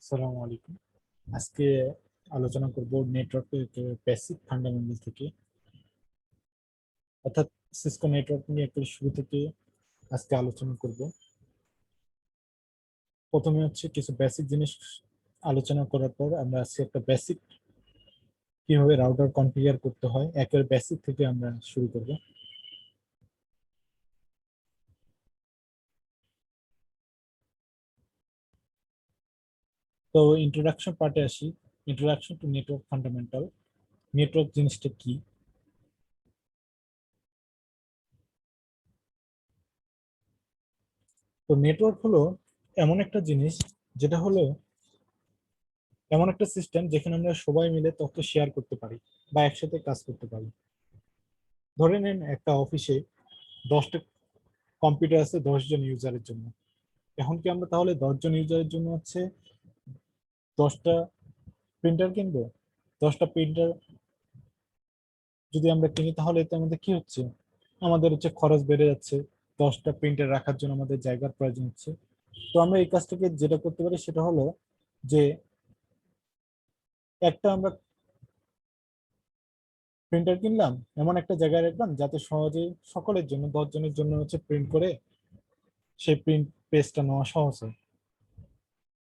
আসসালামু আলাইকুম। আজকে আলোচনা করব নেটওয়ার্কের বেসিক ফান্ডামেন্টাল থেকে, অর্থাৎ সিসকো নেটওয়ার্ক নিয়ে একটু শুরু থেকে আজকে আলোচনা করব। প্রথমে হচ্ছে কিছু বেসিক জিনিস আলোচনা করার পর আমরা আজকে একটা বেসিক কিভাবে রাউটার কনফিগার করতে হয় একের বেসিক থেকে আমরা শুরু করব। তো ইন্ট্রোডাকশন পার্টে আসি। Introduction to network fundamental. Network জিনিসটা কি? তো নেটওয়ার্ক হলো এমন একটা জিনিস, যেটা হলো এমন একটা সিস্টেম যেখানে আমরা সবাই মিলে তথ্য শেয়ার করতে পারি বা একসাথে কাজ করতে পারি। ধরে নেন একটা অফিসে 10টা কম্পিউটার আছে 10 জন ইউজারের জন্য। এখন কি আমরা তাহলে 10 জন ইউজারের জন্য হচ্ছে 10টা প্রিন্টার কিনবো? 10টা প্রিন্টার যদি আমরা কিনি তাহলে এতে আমাদের কি হচ্ছে, আমাদের হচ্ছে খরচ বেড়ে যাচ্ছে। 10টা প্রিন্টার রাখার জন্য আমাদের জায়গার প্রয়োজন হচ্ছে। তো আমরা এই কাজটাকে যেটা করতে পারি সেটা হলো যে একটা আমরা প্রিন্টার কিনলাম, এমন একটা জায়গায় রাখলাম যাতে সহজে সকলের জন্য 10 জনের জন্য হচ্ছে প্রিন্ট করে সেই প্রিন্ট পেজটা নেওয়া সহজ হয়।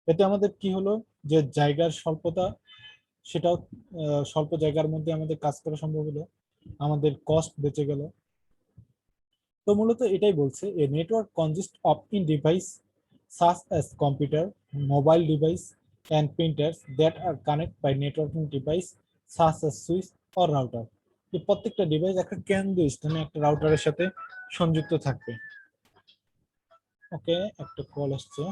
এতে আমাদের কি হলো, যে জায়গার স্বল্পতা, সেটাও স্বল্প জায়গার মধ্যে আমাদের কাজ করা সম্ভব হলো, আমাদের কস্ট বেঁচে গেল। তো মূলত এটাই বলছে, a network consist of in device such as computer, mobile device and printers that are connect by networking device such as switch or router. এই প্রত্যেকটা ডিভাইস একটা কেন্দ্রীয় স্থানে একটা রাউটারের সাথে সংযুক্ত থাকবে। ওকে, একটা কল আসছে।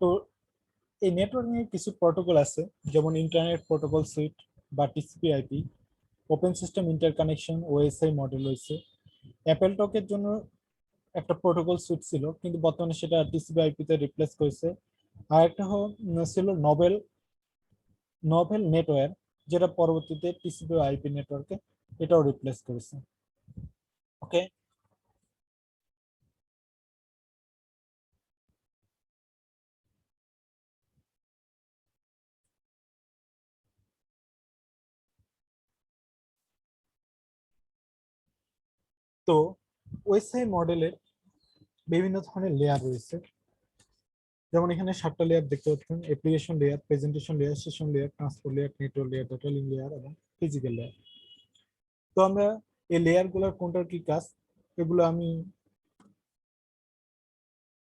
তো এই নেটওয়ার্কিং এর কিছু প্রোটোকল আছে, যেমন ইন্টারনেট প্রোটোকল সুইট বা TCP IP, open system interconnection OSI model রয়েছে। অ্যাপেল টকের জন্য একটা প্রোটোকল সুইট ছিল, কিন্তু বর্তমানে সেটা টিসিপি/আইপি তে রিপ্লেস করেছে। আর একটা ছিল নভেল নভেল নেটওয়ার্ক, যেটা পরবর্তীতে টিসিপি/আইপি নেটওয়ার্কে এটাও রিপ্লেস করেছে। ওকে, তো ওএসআই মডেলের বিভিন্ন ধরনের লেয়ার রয়েছে। যেমন এখানে 7টা লেয়ার দেখতে পাচ্ছেন: application layer, presentation layer, session layer, transport layer, network layer, data link layer এবং ফিজিক্যাল লেয়ার। তো আমরা এই লেয়ার গুলোর কোনটার কি কাজ, এগুলো আমি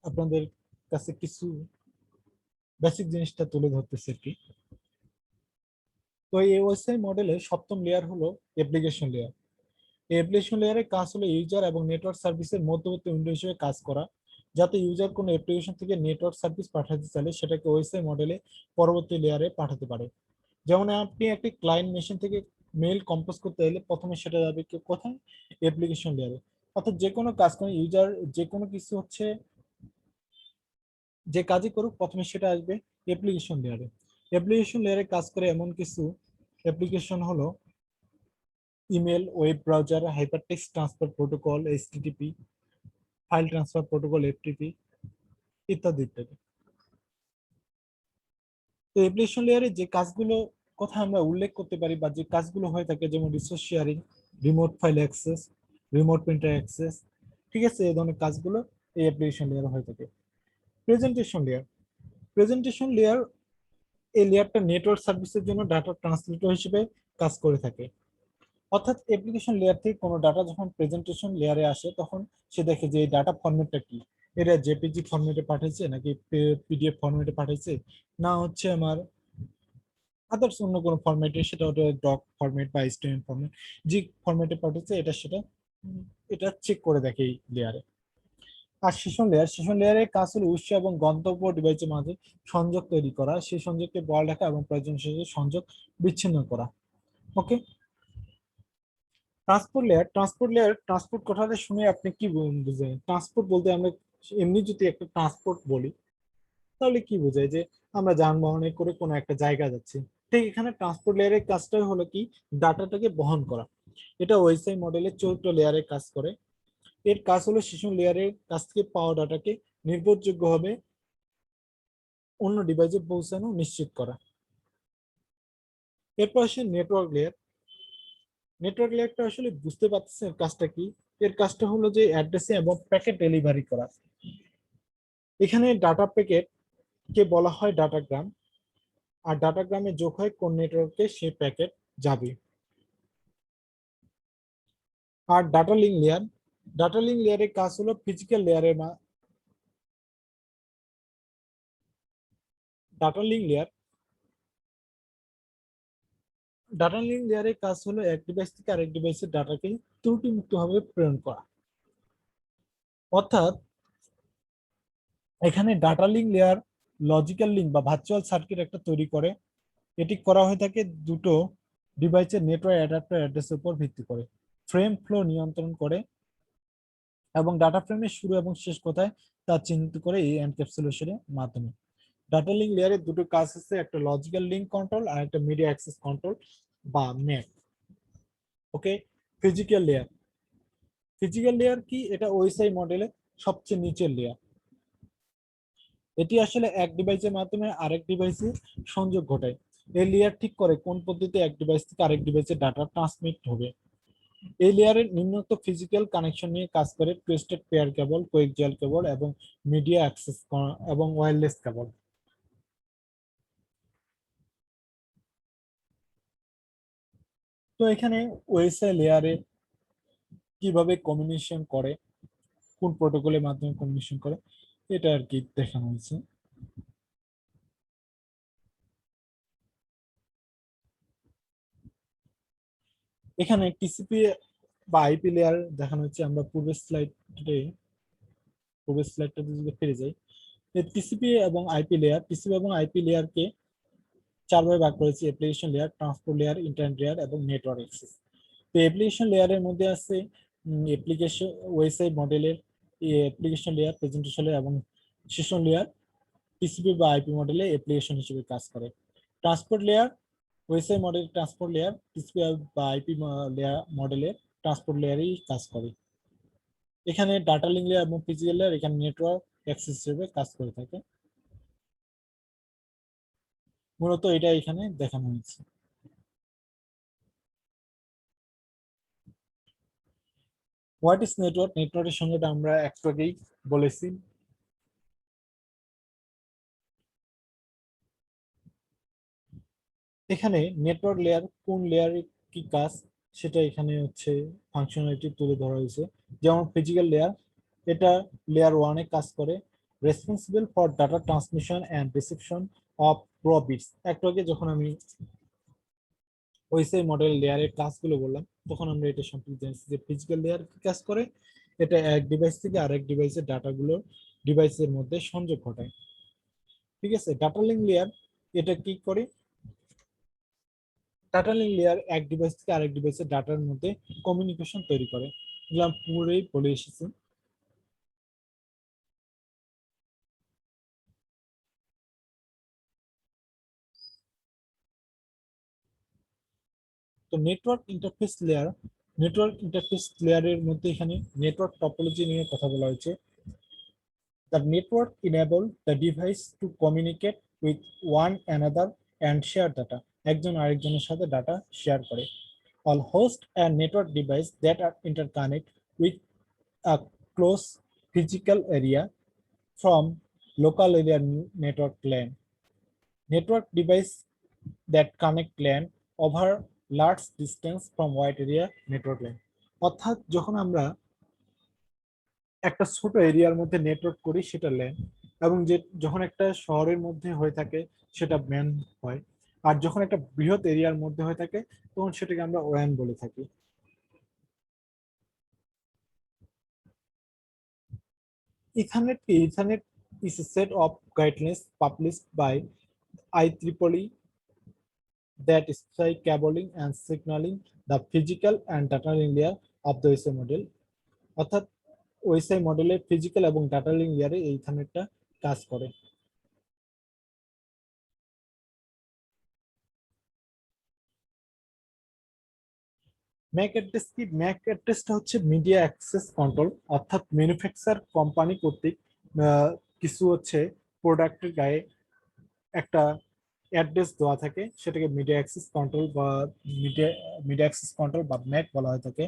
আপনাদের কাছে কিছু বেসিক জিনিসটা তুলে ধরতেছি আর কি। তো এই ওএসআই মডেলের 7ম লেয়ার হলো অ্যাপ্লিকেশন লেয়ার। এই অ্যাপ্লিকেশন লেয়ারের কাজ হলো ইউজার এবং নেটওয়ার্ক সার্ভিসের মধ্যবর্তী উইন্ডো হিসেবে কাজ করা, যাতে ইউজার কোনো অ্যাপ্লিকেশন থেকে নেটওয়ার্ক সার্ভিস পাঠাতে চাইলে সেটাকে ওএসআই মডেলে পরবর্তী লেয়ারে পাঠাতে পারে। যেমন আপনি একটি ক্লায়েন্ট মেশিন থেকে মেইল কম্পোজ করতে এলে প্রথমে সেটা যাবে কি কোথায়, অ্যাপ্লিকেশন লেয়ারে। অর্থাৎ যে কোনো কাজ করে ইউজার, যে কোনো কিছু হচ্ছে যে কাজই করুক প্রথমে সেটা আসবে অ্যাপ্লিকেশন লেয়ারে। অ্যাপ্লিকেশন লেয়ারে কাজ করে এমন কিছু অ্যাপ্লিকেশন হলো email, web browser, hypertext transfer protocol HTTP, file transfer protocol FTP ইত্যাদি ইত্যাদি। তো অ্যাপ্লিকেশন লেয়ারে যে কাজগুলো কথা আমরা উল্লেখ করতে পারি বা যে কাজগুলো হয়ে থাকে, যেমন resource sharing, remote file access, remote printer access, ঠিক আছে, এই ধরনের কাজগুলো এই অ্যাপ্লিকেশন লেয়ারে হয়ে থাকে। প্রেজেন্টেশন লেয়ার, প্রেজেন্টেশন লেয়ার, এই লেয়ারটা নেটওয়ার্ক সার্ভিসের জন্য ডাটা ট্রান্সলেটর হিসেবে কাজ করে থাকে। অর্থাৎ অ্যাপ্লিকেশন লেয়ার থেকে কোনো ডাটা যখন প্রেজেন্টেশন লেয়ারে আসে তখন সে দেখে যে এই ডাটা ফরম্যাটটা কি, এটা জেপিজি ফরম্যাটে পাঠাইছে নাকি পিডিএফ ফরম্যাটে পাঠাইছে, না হচ্ছে আমার আদার্স অন্য কোনো ফরম্যাটে, সেটা ওটা ডক ফরম্যাট বা এইচটিএমএল ফরম্যাট, যে ফরম্যাটে পাঠাচ্ছে এটা সেটা এটা চেক করে দেখে এই লেয়ারে। আর সেশন লেয়ার, সেশন লেয়ারের কাজ হলো উৎস এবং গন্তব্য ডিভাইসের মাঝে সংযোগ তৈরি করা, সেই সংযোগকে বহাল রাখা এবং প্রয়োজন শেষে সংযোগ বিচ্ছিন্ন করা। Okay, transport layer, transport layer, transport কথাটা শুনে আপনি কি বুঝেন? ট্রান্সপোর্ট বলতে আমরা এমনি যদি একটা ট্রান্সপোর্ট বলি তাহলে কি বোঝায়, যে আমরা যানবাহনে করে কোনো একটা জায়গা যাচ্ছি। ঠিক এখানে ট্রান্সপোর্ট লেয়ারের কাজটাই হলো কি, ডাটাটাকে বহন করা। এটা ওএসআই মডেলের 4টা লেয়ারের কাজ করে। এর কাজ হলো সেশন লেয়ারের কাছ থেকে পাওয়া ডাটাকে নির্ভরযোগ্যভাবে অন্য ডিভাইসে পৌঁছানো নিশ্চিত করা। এরপর আসে নেটওয়ার্ক লেয়ার। নেটওয়ার্ক লেয়ারটা আসলে বুঝতে পারতেছেন এর কাজটা কি। এর কাজটা হলো যে অ্যাড্রেসিং এবং প্যাকেট ডেলিভারি করা। এখানে ডাটা প্যাকেট কে বলা হয় ডাটাগ্রাম, আর ডাটাগ্রামে যোগ হয় কোন নেটওয়ার্কে সে প্যাকেট যাবে। আর data link layer, data link লেয়ারের কাজ হলো ফিজিক্যাল লেয়ারের data link layer data link লেয়ারের কাজ হলো এক ডিভাইস থেকে আরেক ডিভাইসের ডাটাকে ত্রুটিমুক্তভাবে প্রেরণ করা। অর্থাৎ এখানে data link layer logical link বা ভার্চুয়াল সার্কিট একটা তৈরি করে। এটি করা হয়ে থাকে দুটো ডিভাইসের নেটওয়ার্ক অ্যাডাপ্টার অ্যাড্রেসের উপর ভিত্তি করে। ফ্রেম ফ্লো নিয়ন্ত্রণ করে এবং ডাটা ফ্রেমের শুরু এবং শেষ কোথায় তা চিহ্নিত করে এই এনক্যাপসুলেশনের মাধ্যমে। ডাটা লিঙ্ক লেয়ারের দুটো কাজ আছে, একটা লজিক্যাল লিঙ্ক কন্ট্রোল আর একটা মিডিয়া অ্যাক্সেস কন্ট্রোল বা ম্যাক। ওকে, ফিজিক্যাল লেয়ার। ফিজিক্যাল লেয়ার কি? এটা ওএসআই মডেলের সবচেয়ে নিচের লেয়ার। এটি আসলে এক ডিভাইসের মাধ্যমে আরেক ডিভাইসে সংযোগ ঘটায়। এই লেয়ার ঠিক করে কোন পদ্ধতিতে এক ডিভাইস থেকে আরেক ডিভাইসে ডাটা ট্রান্সমিট হবে। এই লেয়ারের নিম্নোক্ত ফিজিক্যাল কানেকশন নিয়ে কাজ করে: টুইস্টেড পেয়ার কেবল, কোয়েক্সিয়াল কেবল এবং মিডিয়া অ্যাক্সেস এবং ওয়্যারলেস কেবল। তো এখানে ওএসআই লেয়ারে কিভাবে কমিউনিকেশন করে, কোন প্রোটোকলের মাধ্যমে কমিউনিকেশন করে, এটা আর কি দেখানো হয়েছে। এখানে টিসিপি বা আইপি লেয়ার দেখানো হচ্ছে। আমরা পূর্বের স্লাইডটা যদি ফিরে যাই, টিসিপি এবং আইপি লেয়ার, টিসিপি এবং আইপি লেয়ারকে চার ভাগে ভাগ করেছি: application layer, transport layer, internet layer এবং নেটওয়ার্ক অ্যাক্সেস। তো অ্যাপ্লিকেশন লেয়ারের মধ্যে আছে অ্যাপ্লিকেশন ওয়েবসাইট মডেলের অ্যাপ্লিকেশন লেয়ার, প্রেজেন্টেশন লেয়ার এবং সেশন লেয়ার টিসিপি বা আইপি মডেলে অ্যাপ্লিকেশন হিসেবে কাজ করে। Transport layer website model transport layer, TCP বা আইপি লেয়ার মডেলের ট্রান্সপোর্ট লেয়ারই কাজ করে। এখানে ডাটা লিঙ্ক লেয়ার এবং ফিজিক্যাল লেয়ার এখানে নেটওয়ার্ক অ্যাক্সেস হিসেবে কাজ করে থাকে। মূলত এটা এখানে দেখানো হয়েছে। What is network? নেটওয়ার্কের সঙ্গে আমরা একটু আগেই বলেছি। এখানে নেটওয়ার্ক লেয়ার কোন লেয়ারে কি কাজ সেটা এখানে হচ্ছে ফাংশনালিটি তুলে ধরা হয়েছে। যেমন ফিজিক্যাল লেয়ার, এটা লেয়ার ওয়ানে কাজ করে, responsible for data transmission and reception of র বিটস। একটু আগে যখন আমি ওইসআই মডেল লেয়ারের কাজগুলো বললাম তখন আমরা এটা সম্পর্কে জানছি যে ফিজিক্যাল লেয়ার কি কাজ করে। এটা এক ডিভাইস থেকে আরেক ডিভাইসের ডাটাগুলো ডিভাইসের মধ্যে সংযোগ ঘটায়। ঠিক আছে, ডাটা লিঙ্ক লেয়ার এটা কি করে? ডাটা লিঙ্ক লেয়ার এক ডিভাইস থেকে আরেক ডিভাইসের ডাটার মধ্যে কমিউনিকেশন তৈরি করে। এগুলো আমি পুরোই বলে এসেছি। তো নেটওয়ার্ক ইন্টারফেস লেয়ারের মধ্যে এখানে নেটওয়ার্ক টপোলজি নিয়ে কথা বলা হয়েছে। The network enable the device to communicate with one another and share data. একজন আরেকজনের সাথে ডাটা শেয়ার করে। All host and network device that are interconnect with a close physical area from local area network LAN. Network device that connect LAN over large distance from wide area network LAN. অর্থাৎ যখন আমরা একটা ছোট এরিয়ার মধ্যে network করি সেটা LAN, এবং যে যখন একটা শহরের মধ্যে হয়ে থাকে সেটা ম্যান হয়, আর যখন একটা বৃহৎ এরিয়ার মধ্যে হয়ে থাকে তখন সেটাকে আমরা ওয়ান বলে থাকি। Ethernet is a set of guidelines published by IEEE that specify cabling and signaling the physical and data link layer of the OSI model. অর্থাৎ ওএসআই মডেলের ফিজিক্যাল এবং ডাটা লিঙ্ক লেয়ারে এই ইথারনেটটা কাজ করে। ম্যাক অ্যাড্রেস কি? ম্যাক অ্যাড্রেসটা হচ্ছে মিডিয়া অ্যাক্সেস কন্ট্রোল, অর্থাৎ ম্যানুফ্যাকচার কোম্পানি কর্তৃক কিছু হচ্ছে প্রোডাক্টের গায়ে একটা অ্যাড্রেস দেওয়া থাকে, সেটাকে মিডিয়া অ্যাক্সেস কন্ট্রোল বা মিডিয়া মিডিয়া অ্যাক্সেস কন্ট্রোল বা ম্যাক বলা হয়ে থাকে।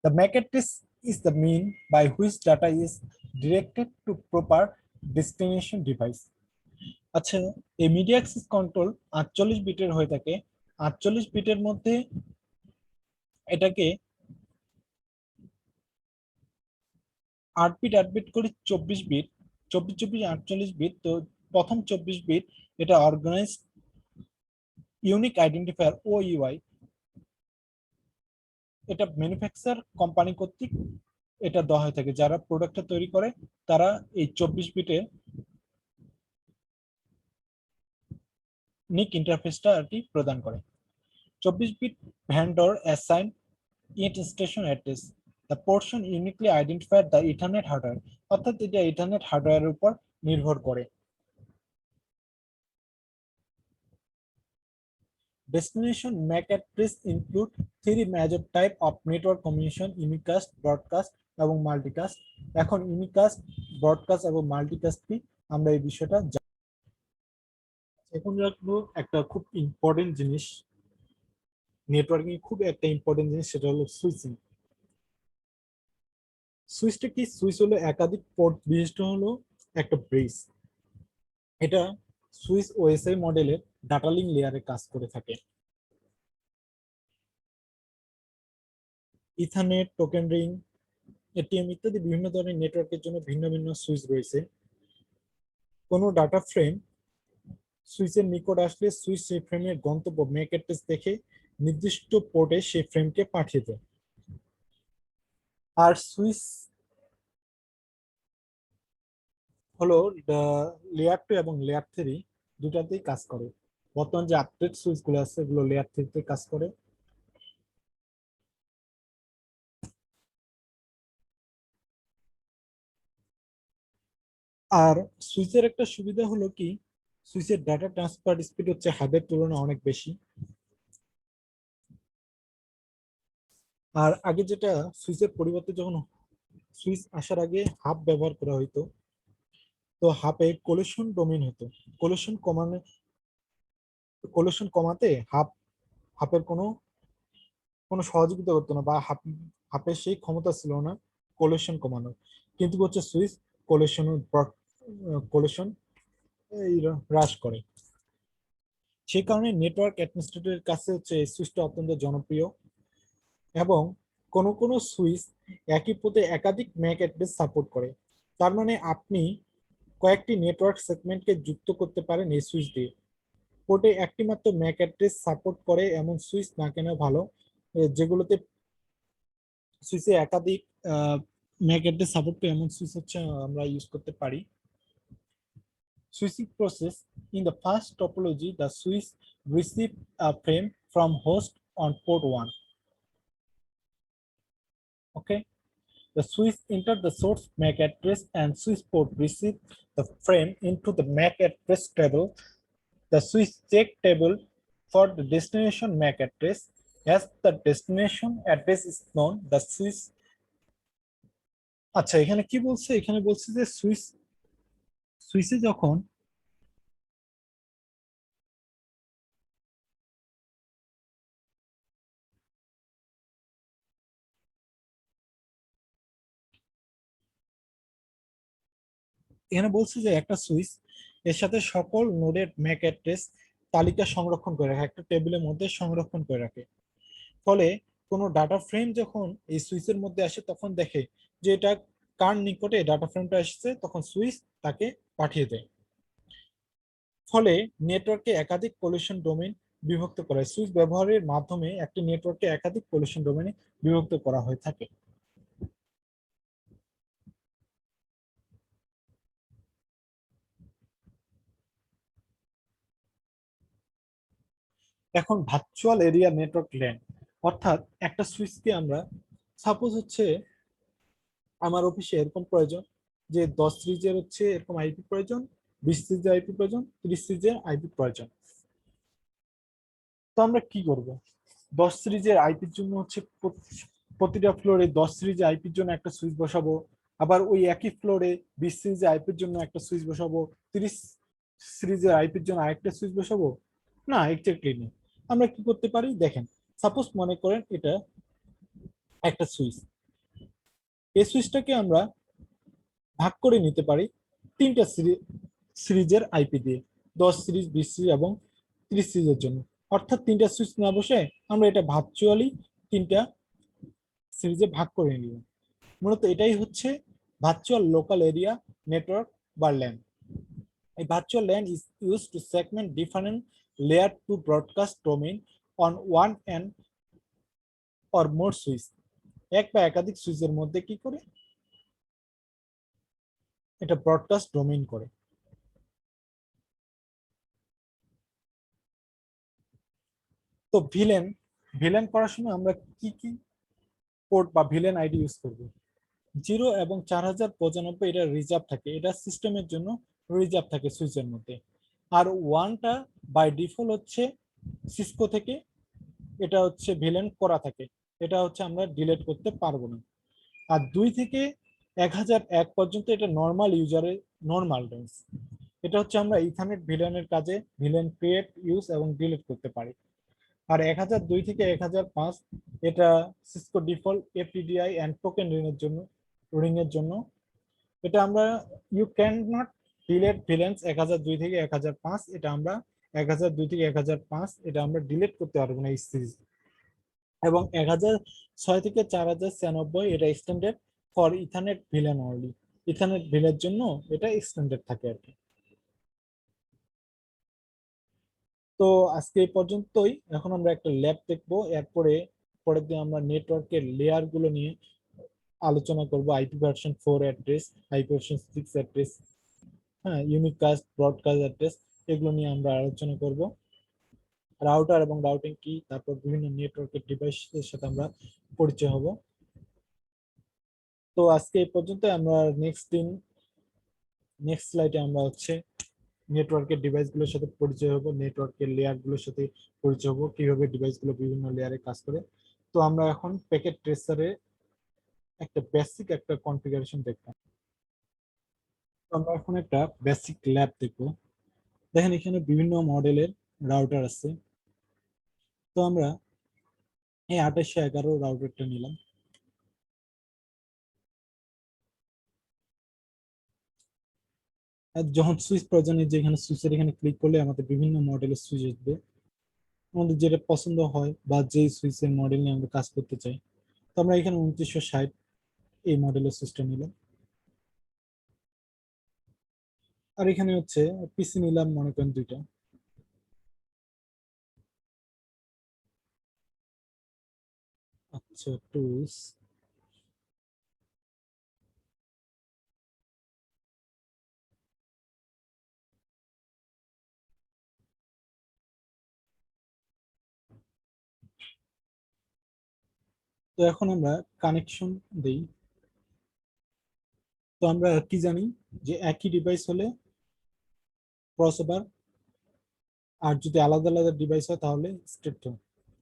The MAC address is the mean by which data is directed to proper destination device. আচ্ছা, এই মিডিয়া অ্যাক্সেস কন্ট্রোল 48 বিটের হয়ে থাকে। 48 বিটের মধ্যে এটাকে 8 বিট করে 24 বিট, 24 24 48 বিট। তো প্রথম 24 বিট এটা অর্গানাইজ ইউনিক আইডেন্টিফায়ার ও ইউআই, এটা ম্যানুফ্যাকচার কোম্পানি কর্তৃক এটা দেওয়া হয়ে থাকে। যারা প্রোডাক্টটা তৈরি করে তারা এই 24 বিটের নিক ইন্টারফেসটা আর কি প্রদান করে। 24 bit vendor assign it station address, the portion uniquely identified the Ethernet hardware, অর্থাৎ এটা ইথারনেট হার্ডওয়্যারের উপর নির্ভর করে। Destination MAC address include three major type of network communication: unicast, broadcast এবং মাল্টিকাস্ট। এখন ইউনিকাস্ট, ব্রডকাস্ট এবং মাল্টিকাস্ট কি আমরা এই বিষয়টা এখন রাখবো। একটা খুব ইম্পর্টেন্ট জিনিস, নেটওয়ার্কিং খুব একটা ইম্পর্টেন্ট জিনিস, সেটা হলো সুইচিং। সুইচটা কি? সুইচ হলো একাধিক পোর্ট বিশিষ্ট হলো একটা ব্রিজ। এটা সুইচ ওএসআই মডেলের ডাটা লিঙ্ক লেয়ারে কাজ করে থাকে। ইথারনেট, টোকেন রিং, এটিএম ইত্যাদি বিভিন্ন ধরনের নেটওয়ার্কের জন্য ভিন্ন ভিন্ন সুইচ রয়েছে। কোনো ডাটা ফ্রেম সুইচের নিকট আসলে সুইচ সেই ফ্রেমের গন্তব্য ম্যাক অ্যাড্রেস দেখে নির্দিষ্ট পোর্টে সেই ফ্রেমকে পাঠিয়ে দেয়। আর সুইচ হলো লেয়ার 2 এবং লেয়ার 3 দুটাতেই কাজ করে। বর্তমান যে আপডেট সুইচ গুলো আছে এগুলো লেয়ার 3 তে কাজ করে। আর সুইচের একটা সুবিধা হলো কি, সুইচের ডাটা ট্রান্সফার স্পিড হচ্ছে হাবের তুলনায় অনেক বেশি। আর আগে যেটা সুইচের পরিবর্তে যখন সুইচ আসার আগে হাব ব্যবহার করা হইতো, তো হাবে কোলিশন ডোমেইন হতো। কোলিশন কমানো, কোলিশন কমাতে হাফের কোনো কোনো সহযোগিতা করতো না, বা হাফের সেই ক্ষমতা ছিল না কোলিশন কমানোর। কিন্তু হচ্ছে সুইচ কোলিশন কোলিশন হ্রাস করে। সেই কারণে নেটওয়ার্ক অ্যাডমিনিস্ট্রেটরের কাছে হচ্ছে এই সুইচটা অত্যন্ত জনপ্রিয়। এবং কোনো কোনো সুইচ একই পোর্টে একাধিক ম্যাক অ্যাড্রেস সাপোর্ট করে। তার মানে আপনি কয়েকটি নেটওয়ার্ক সেগমেন্টকে যুক্ত করতে পারেন এই সুইচ দিয়ে। পোর্টে একটি মাত্র ম্যাক অ্যাড্রেস সাপোর্ট করে এমন সুইচ না কেনা ভালো, যেগুলোতে সুইচে একাধিক ম্যাক অ্যাড্রেস সাপোর্ট করে এমন সুইচ হচ্ছে আমরা ইউজ করতে পারি। Switching process: in the first topology, the switch receives a frame from host on port 1. Okay, the switch enters the source MAC address and switch port receives the frame into the MAC address table. The switch check table for the destination MAC address. As the destination address is known, the switch আচ্ছা এখানে কি বলছে? এখানে বলছে যে সুইচে যখন এখানে বলছে যে একটা সুইচ এর সাথে সকল নোডের ম্যাক অ্যাড্রেস তালিকা সংরক্ষণ করে রাখে, একটা টেবিলের মধ্যে সংরক্ষণ করে রাখে। ফলে কোনো ডাটা ফ্রেম যখন এই সুইচের মধ্যে আসে তখন দেখে যে এটা কার নিকটে ডাটা ফ্রেমটা এসেছে, তখন সুইচ তাকে পাঠিয়ে দেয়। ফলে নেটওয়ার্কে একাধিক কোলিশন ডোমেইন বিভক্ত করা হয়। সুইচ ব্যবহারের মাধ্যমে একটি নেটওয়ার্কে একাধিক কোলিশন ডোমেইনে বিভক্ত করা হয়ে থাকে। এখন ভার্চুয়াল এরিয়া নেটওয়ার্ক ল্যান, অর্থাৎ একটা সুইচকে আমরা সাপোজ হচ্ছে আমার অফিসে এরকম প্রয়োজন যে 10 সিরিজের হচ্ছে এরকম আইপি প্রয়োজন, 20 সিরিজের আইপি প্রয়োজন, 30 সিরিজের আইপি প্রয়োজন। তো আমরা কি করব? 10 সিরিজের আইপির জন্য হচ্ছে প্রতিটা ফ্লোরে 10 সিরিজের আইপির জন্য একটা সুইচ বসাবো। আবার ওই একই ফ্লোরে 20 সিরিজের আইপির জন্য একটা সুইচ বসাবো, 30 সিরিজের আইপির জন্য আরেকটা সুইচ বসাবো? না, এক্স্যাক্টলি না। আমরা কি করতে পারি দেখেন, সাপোজ মনে করেন এটা একটা সুইচ, এই সুইচটাকে আমরা ভাগ করে নিতে পারি তিনটা সিরিজের আইপি দিয়ে, 10 সিরিজ, 20 সিরিজ এবং 30 সিরিজের জন্য। অর্থাৎ তিনটা সুইচ না বসে আমরা এটা ভার্চুয়ালি তিনটা সিরিজে ভাগ করে নিব। মূলত এটাই হচ্ছে ভার্চুয়াল লোকাল এরিয়া নেটওয়ার্ক বা LAN. A virtual LAN is used to segment different layer to broadcast domain on one and or more switch। এক বা একাধিক সুইচের মধ্যে কি করে এটা ব্রডকাস্ট ডোমেইন করে। তো ভিলেন ভিলেন করার সময় আমরা কি কি পোর্ট বা ভিলেন আইডি ইউজ করব? 0 এবং 4095 এটা রিজার্ভ থাকে, এটা সিস্টেমের জন্য রিজার্ভ থাকে সুইচের মধ্যে। আর 1টা বাই ডিফল্ট হচ্ছে সিসকো থেকে, এটা হচ্ছে ভিলেন করা থাকে, এটা হচ্ছে আমরা ডিলিট করতে পারবো না। আর 2 থেকে 1001 পর্যন্ত এটা নর্মাল ইউজারের নর্মাল রেঞ্জ। এটা হচ্ছে আমরা ইথারনেট ভিলেনের কাজে ভিলেন ক্রিয়েট, ইউজ এবং ডিলিট করতে পারি। আর 1002 থেকে 1005 এটা Cisco default FDDI and token ring এর জন্য এটা আমরা you can not delete VLANs 1002 থেকে 1005, এটা আমরা 1002 থেকে 1005 এটা আমরা ডিলিট করতে পারবো না এই সিরিজ। এবং 1006 থেকে 4096 এটা standard for Ethernet VLAN only, Ethernet ভিলের জন্য এটা স্ট্যান্ডার্ড থাকে আর কি। তো আজকে এই পর্যন্তই। এখন আমরা একটা ল্যাব দেখবো, এরপরে পরের দিন আমরা নেটওয়ার্কের লেয়ার গুলো নিয়ে আলোচনা করব। IP version 4 address, IP version 6 address, হ্যাঁ, ইউনিকাস্ট, ব্রডকাস্ট অ্যাড্রেস, এগুলো নিয়ে আমরা আলোচনা করব। রাউটার এবং রাউটিং কি, তারপর বিভিন্ন নেটওয়ার্কের ডিভাইসের সাথে আমরা পরিচয় হব। তো আজকে এই পর্যন্ত। আমরা নেক্সট স্লাইডে আমরা হচ্ছে নেটওয়ার্কের ডিভাইসগুলোর সাথে পরিচয় হবো, নেটওয়ার্কের লেয়ারগুলোর সাথে পরিচয় হবো, কিভাবে ডিভাইসগুলো বিভিন্ন লেয়ারে কাজ করে। তো আমরা এখন প্যাকেট ট্রেসারে একটা বেসিক একটা কনফিগারেশন দেখলাম। আমরা এখন একটা বেসিক ল্যাব দেখবো। দেখেন এখানে বিভিন্ন মডেলের রাউটার আছে। তো আমরা এই 2811 রাউটারটা নিলাম। আর যখন সুইচ প্রয়োজন, যে এখানে সুইচের এখানে ক্লিক করলে আমাদের বিভিন্ন মডেলের সুইচ আসবে, আমাদের যেটা পছন্দ হয় বা যেই সুইচের মডেল নিয়ে আমরা কাজ করতে চাই। তো আমরা এখানে 2960 এই মডেলের সুইচটা নিলাম। আর এখানে হচ্ছে পিসি নিলাম মনে করেন 2টা। আচ্ছা, টুলস, তো এখন আমরা কানেকশন দেই। তো আমরা কি জানি যে একই ডিভাইস হলে ক্রসওভার, আর যদি আলাদা আলাদা ডিভাইস হয় তাহলে স্ট্রেট থ্রো।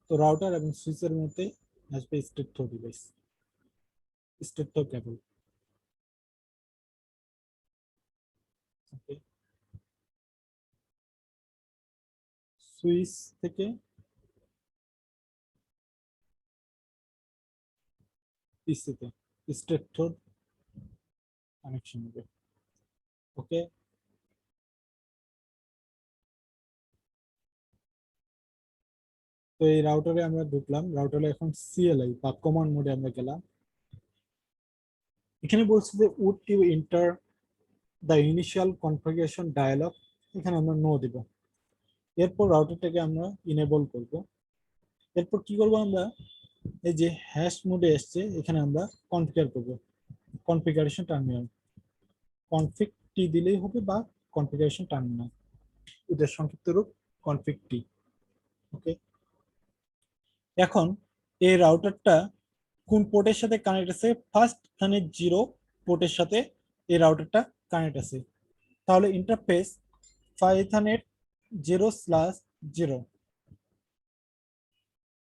তো রাউটার এবং সুইচের মধ্যে আসবে straight through device, straight through cable. Okay, switch থেকে পিসিতে স্ট্রেট থ্রো কানেকশন হবে। ওকে, তো এই রাউটারে আমরা ঢুকলাম। রাউটারে এখন সিএলআই বা কমান্ড মোডে আমরা গেলাম। এখানে বলছে যে would you enter the initial configuration dialog, এখানে আমরা নো দেব। এরপর রাউটারটাকে আমরা ইনেবল করব। এরপর কি করব আমরা, এই যে হ্যাশ মোডে এসছে এখানে আমরা কনফিগার করব, কনফিগারেশন টার্মিনাল, কনফিগ টি দিলেই হবে বা কনফিগারেশন টার্মিনাল, এটার সংক্ষিপ্ত রূপ কনফিগ টি। ওকে, এখন এই রাউটারটা কোন পোর্টের সাথে কানেক্ট আছে? ফার্স্ট এখানে 0 পোর্টের সাথে এই রাউটারটা কানেক্ট আছে। তাহলে ইন্টারফেস ইথারনেট 0/0,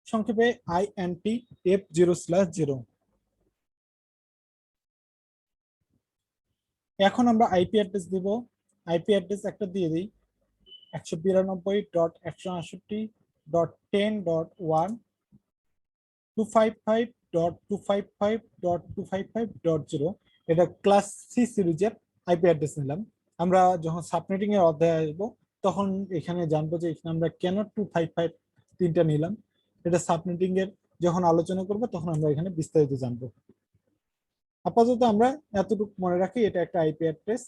সংক্ষেপে INT F0/0। এখন আমরা আইপি অ্যাড্রেস দিব। আইপি অ্যাড্রেস একটা দিয়ে দিই, 192.168.10.1 255.255.255.0। এটা ক্লাস সি সিরিজের আইপি অ্যাড্রেস নিলাম। আমরা যখন সাবনেটিং এর অধ্যায়ে আসবো তখন এখানে জানবো যে এখানে আমরা কেন 255 তিনটা নিলাম। এটা সাবনেটিং এর যখন আলোচনা করব তখন আমরা এখানে বিস্তারিত জানবো। আপাতত আমরা এতটুকু মনে রাখি, এটা একটা আইপি অ্যাড্রেস।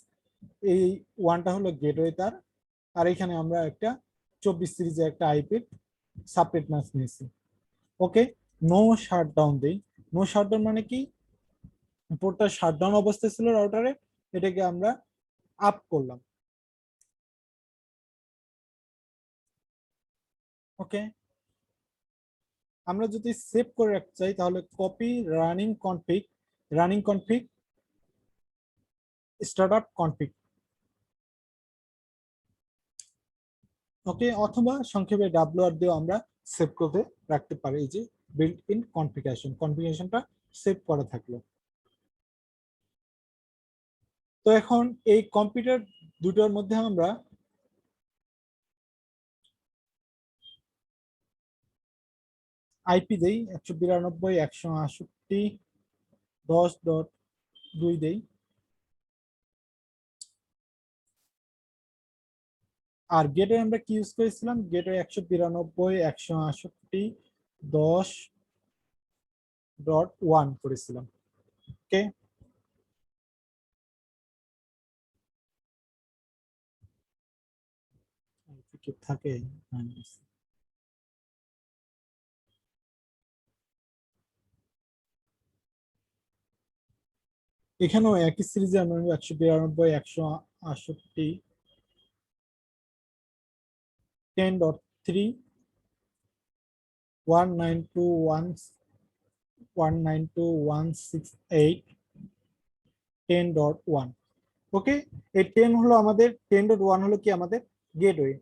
এই ওয়ানটা হলো গেটওয়ে তার, আর এখানে আমরা একটা 24 সিরিজের একটা আইপি সাবনেট মাস্ক নিয়েছি। ওকে, নো শাটডাউন দেই। নো শাটডাউন মানে কি, পোর্টটা শাটডাউন অবস্থায় ছিল রাউটারে, এটাকে আমরা আপ করলাম। ওকে, আমরা যদি সেভ করে রাখতে চাই তাহলে copy running config startup config. Okay, অথবা সংক্ষেপে ডাব্লিউআর দিয়েও আমরা সেভ করে রাখতে পারি। এই যে বিল্ট ইন কনফিগারেশনটা সেভ করা থাকলো। তো এখন এই কম্পিউটার দুটোর মধ্যে আমরা আইপি দেই 192.168.10.2 দেই। আর গেটওয়ে আমরা কি ইউজ করেছিলাম, গেটওয়ে 192.168.10.1 করেছিলাম। ওকে, থাকে এখানেও একই সিরিজে আমরা 192.168.10.3 192.168.10.1। ওকে, এই 10 হলো আমাদের 10.1 হলো কি আমাদের গেটওয়ে।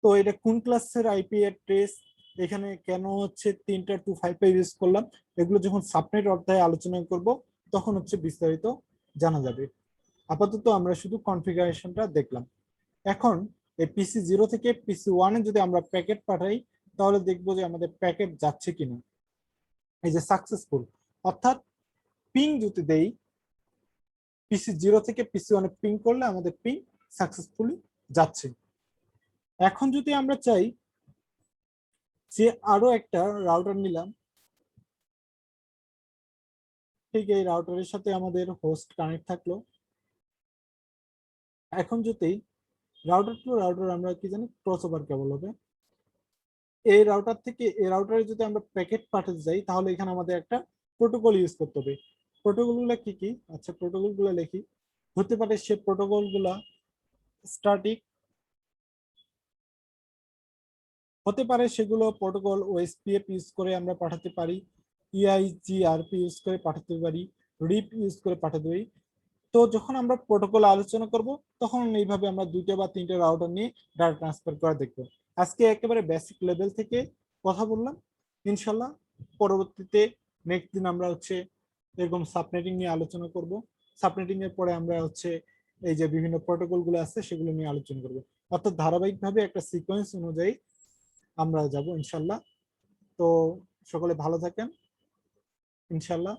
তো এটা কোন ক্লাসের আইপি অ্যাড্রেস, এখানে কেন হচ্ছে 3টা 255 ইউজ করলাম, এগুলো যখন সাবনেট অধ্যায়ে আলোচনা করব তখন হচ্ছে বিস্তারিত জানা যাবে। আপাতত আমরা শুধু কনফিগারেশনটা দেখলাম। এখন এই পিসি 0 থেকে পিসি 1 এ যদি আমরা প্যাকেট পাঠাই তাহলে দেখবো যে আমাদের প্যাকেট যাচ্ছে কিনা। এই যে সাকসেসফুল, অর্থাৎ পিং যদি দেই, পিসি 0 থেকে পিসি 1 এ পিং করলে আমাদের পিং সাকসেসফুলি যাচ্ছে। এখন যদি আমরা চাই যে আরো একটা রাউটার নিলাম, ঠিক এই রাউটারের সাথে আমাদের হোস্ট কানেক্ট থাকলো। এখন যদি রাউটার টু রাউটার আমরা কি জানি ক্রসওভার কেবল হবে, এই রাউটার থেকে এই রাউটারে যদি আমরা প্যাকেট পাঠাতে যাই তাহলে এখানে আমাদের একটা প্রোটোকল ইউজ করতে হবে। প্রোটোকল গুলা কি কি, আচ্ছা প্রোটোকল গুলা লিখি। হতে পারে সে প্রোটোকল গুলা স্ট্যাটিক, হতে পারে সেগুলো প্রোটোকল ওএসপিএফ ইউজ করে আমরা পাঠাতে পারি, ইআইজিআরপি ইউজ করে পাঠাতে পারি, রিপ ইউজ করে পাঠাতে পারি। তো যখন আমরা প্রোটোকল আলোচনা করব তখন এইভাবে আমরা 2টা বা 3টা রাউটার নিয়ে ডাটা ট্রান্সফার করে দেখব। আজকে একেবারে বেসিক লেভেল থেকে কথা বললাম। ইনশাল্লাহ পরবর্তীতে নেক্সট দিন আমরা হচ্ছে এরকম সাবনেটিং নিয়ে আলোচনা করব। সাবনেটিং এর পরে আমরা হচ্ছে এই যে বিভিন্ন প্রোটোকল গুলো আছে সেগুলো নিয়ে আলোচনা করব। অর্থাৎ ধারাবাহিকভাবে একটা সিকোয়েন্স অনুযায়ী আমরা যাব ইনশাল্লাহ। তো সকলে ভালো থাকেন, ইনশাল্লাহ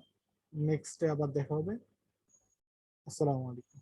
নেক্সটে আবার দেখা হবে। আসসালামু আলাইকুম।